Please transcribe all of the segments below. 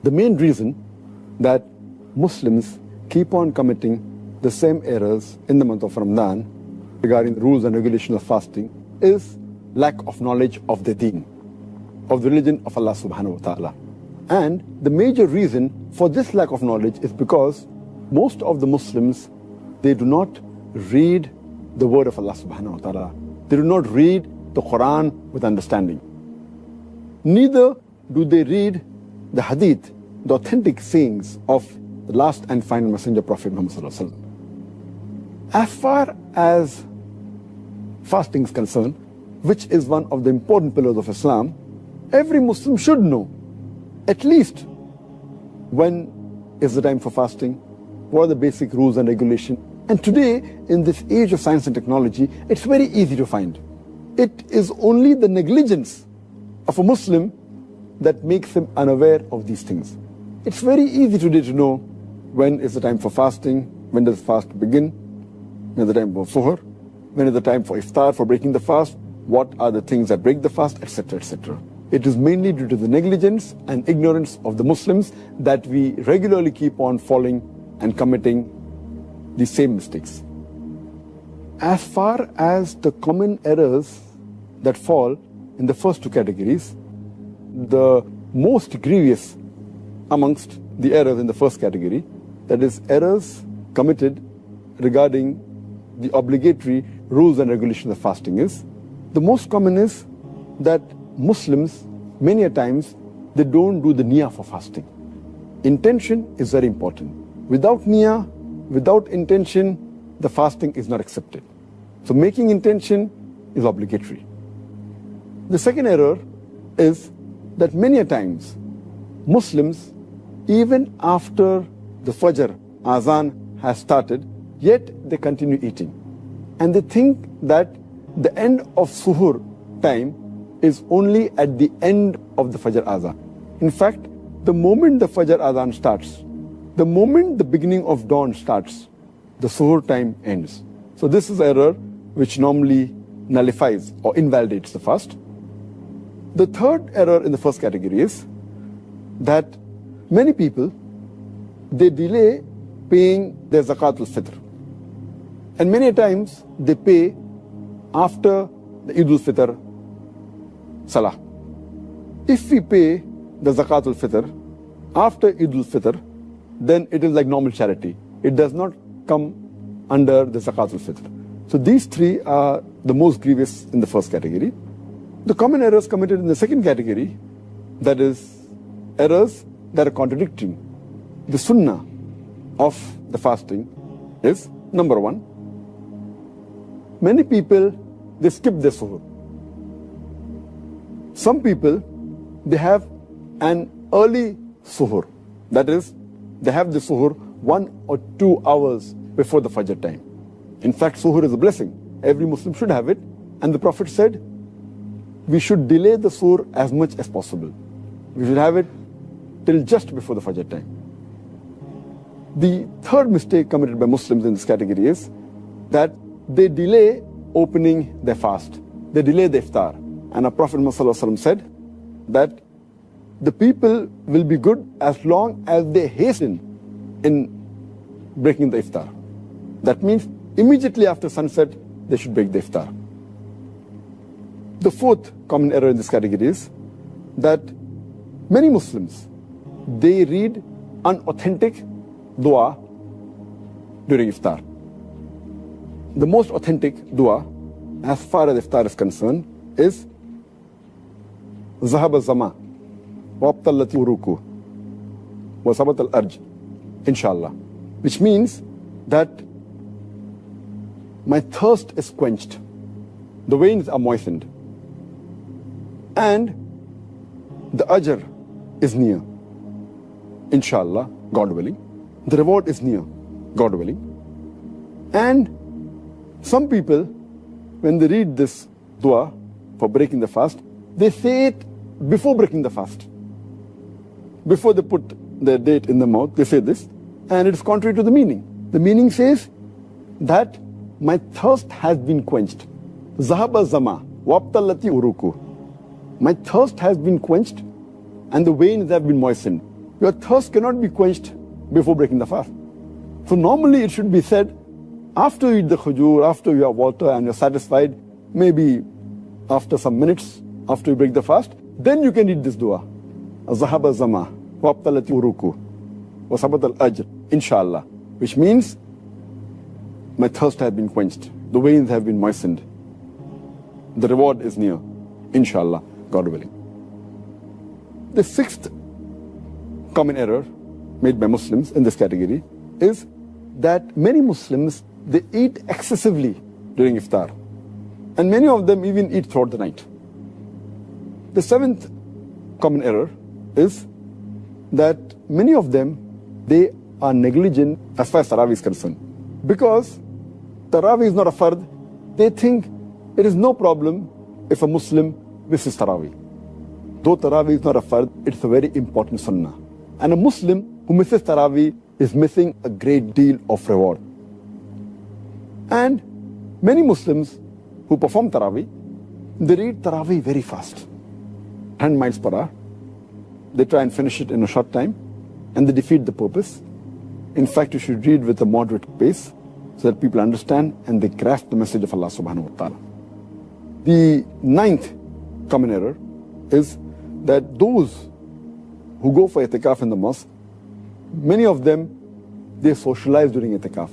The main reason that Muslims keep on committing the same errors in the month of Ramadan regarding the rules and regulations of fasting is lack of knowledge of the deen, of the religion of Allah subhanahu wa ta'ala. And the major reason for this lack of knowledge is because most of the Muslims, they do not read the word of Allah subhanahu wa ta'ala. They do not read the Quran with understanding. Neither do they read the hadith, the authentic sayings of the last and final messenger, Prophet Muhammad sallallahu alaihi wasallam. As far as fasting is concerned, which is one of the important pillars of Islam, every Muslim should know at least when is the time for fasting, what are the basic rules and regulations. And today, in this age of science and technology, it's very easy to find. It is only the negligence of a Muslim that makes him unaware of these things. It's very easy today to know when is the time for fasting, when does fast begin, when is the time for suhoor, when is the time for iftar, for breaking the fast, what are the things that break the fast, etc., etc. It is mainly due to the negligence and ignorance of the Muslims that we regularly keep on falling and committing the same mistakes. As far as the common errors that fall in the first two categories, the most grievous amongst the errors in the first category, that is errors committed regarding the obligatory rules and regulations of fasting, is the most common is that Muslims, many a times, they don't do the niyyah for fasting. Intention is very important. Without niyyah, without intention, the fasting is not accepted. So making intention is obligatory. The second error is that many a times, Muslims, even after the Fajr Azan has started, yet they continue eating. And they think that the end of suhoor time is only at the end of the Fajr Azan. In fact, the moment the Fajr Azan starts, the moment the beginning of dawn starts, the suhoor time ends. So this is error which normally nullifies or invalidates the fast. The third error in the first category is that many people, they delay paying their zakat al-fitr. And many times they pay after the Eid al-Fitr Salah. If we pay the zakat al-fitr after Eid al-Fitr, then it is like normal charity. It does not come under the zakat al-fitr. So these three are the most grievous in the first category. The common errors committed in the second category, that is errors that are contradicting the sunnah of the fasting, is number one, many people, they skip their suhoor. Some people, they have an early suhoor. That is, they have the suhoor 1 or 2 hours before the Fajr time. In fact, suhoor is a blessing. Every Muslim should have it. And the Prophet said, we should delay the suhoor as much as possible. We should have it till just before the Fajr time. The third mistake committed by Muslims in this category is that they delay opening their fast. They delay the iftar. And our Prophet Muhammad said that the people will be good as long as they hasten in breaking the iftar. That means immediately after sunset, they should break the iftar. The fourth common error in this category is that many Muslims, they read unauthentic dua during iftar. The most authentic dua, as far as iftar is concerned, is Zahab al-Zama, Wabtallati uruku, wa sabat al-arj, inshallah. Which means that my thirst is quenched, the veins are moistened, and the ajr is near, inshallah, God willing. The reward is near, God willing. And some people, when they read this dua for breaking the fast, they say it before breaking the fast. Before they put their date in the mouth, they say this, and it is contrary to the meaning. The meaning says that my thirst has been quenched. Zahaba zama, wabtallati uruku. My thirst has been quenched, and the veins have been moistened. Your thirst cannot be quenched before breaking the fast. So normally it should be said, after you eat the khujur, after you have water and you're satisfied, maybe after some minutes, after you break the fast, then you can read this dua. Zahaba zama, wabtalati uruku, wasabat al-ajr, inshallah. Which means, my thirst has been quenched. The veins have been moistened. The reward is near, inshallah, God willing. The sixth common error made by Muslims in this category is that many Muslims, they eat excessively during iftar. And many of them even eat throughout the night. The seventh common error is that many of them, they are negligent as far as Tarawih is concerned. Because Tarawih is not a fard, they think it is no problem if a Muslim misses Tarawih. Though Tarawih is not a fard, it's a very important sunnah. And a Muslim who misses Tarawih is missing a great deal of reward. And many Muslims who perform Tarawih, they read Tarawih very fast, 100 miles per hour. They try and finish it in a short time, and they defeat the purpose. In fact, you should read with a moderate pace so that people understand and they grasp the message of Allah subhanahu wa ta'ala. The ninth common error is that those who go for itikaf in the mosque, many of them, they socialize during itikaf,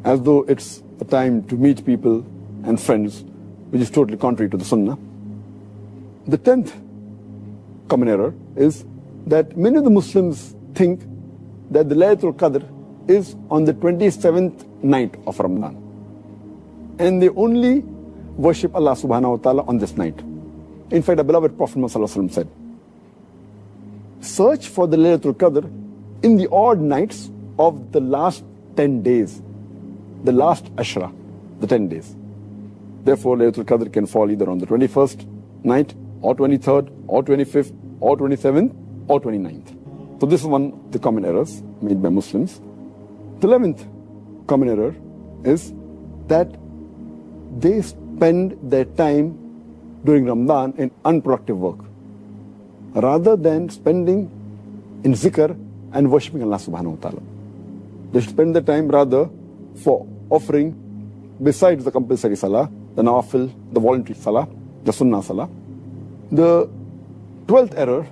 as though it's a time to meet people and friends, which is totally contrary to the sunnah. The 10th common error is that many of the Muslims think that the Laylatul Qadr is on the 27th night of Ramadan. And they only worship Allah subhanahu wa ta'ala on this night. In fact, the beloved Prophet Muhammad said, search for the Laylatul Qadr in the odd nights of the last 10 days, the last Ashra, the 10 days. Therefore, Laylatul Qadr can fall either on the 21st night, or 23rd, or 25th, or 27th, or 29th. So this is one of the common errors made by Muslims. The 11th common error is that they spend their time during Ramadan in unproductive work, rather than spending in zikr and worshipping Allah subhanahu wa ta'ala. They should spend their time rather for offering, besides the compulsory salah, the nawafil, the voluntary salah, the sunnah salah. The 12th error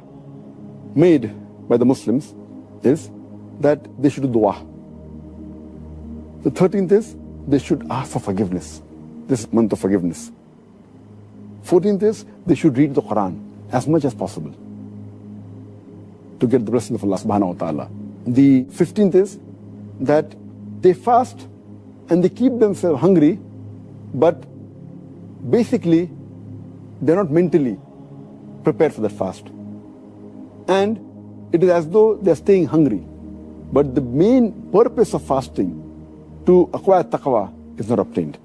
made by the Muslims is that they should do dua. The 13th is they should ask for forgiveness. This is month of forgiveness. 14th is they should read the Qur'an as much as possible to get the blessing of Allah subhanahu wa ta'ala. The 15th is that they fast and they keep themselves hungry, but basically they're not mentally prepared for that fast. And it is as though they're staying hungry. But the main purpose of fasting, to acquire taqwa, is not obtained.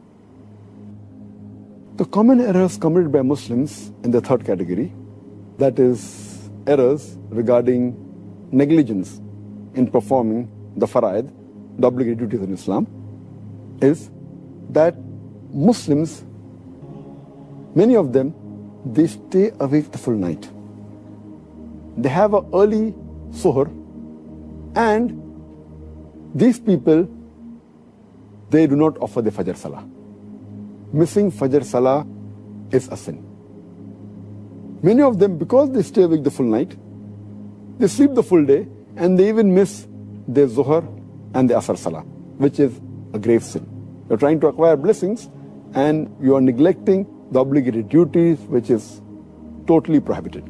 The common errors committed by Muslims in the third category, that is errors regarding negligence in performing the faraid, the obligatory duties in Islam, is that Muslims, many of them, they stay awake the full night. They have an early suhr, and these people, they do not offer the Fajr Salah. Missing Fajr Salah is a sin. Many of them, because they stay awake the full night, they sleep the full day, and they even miss their Zuhr and the Asr Salah, which is a grave sin. You're trying to acquire blessings, and you are neglecting the obligatory duties, which is totally prohibited.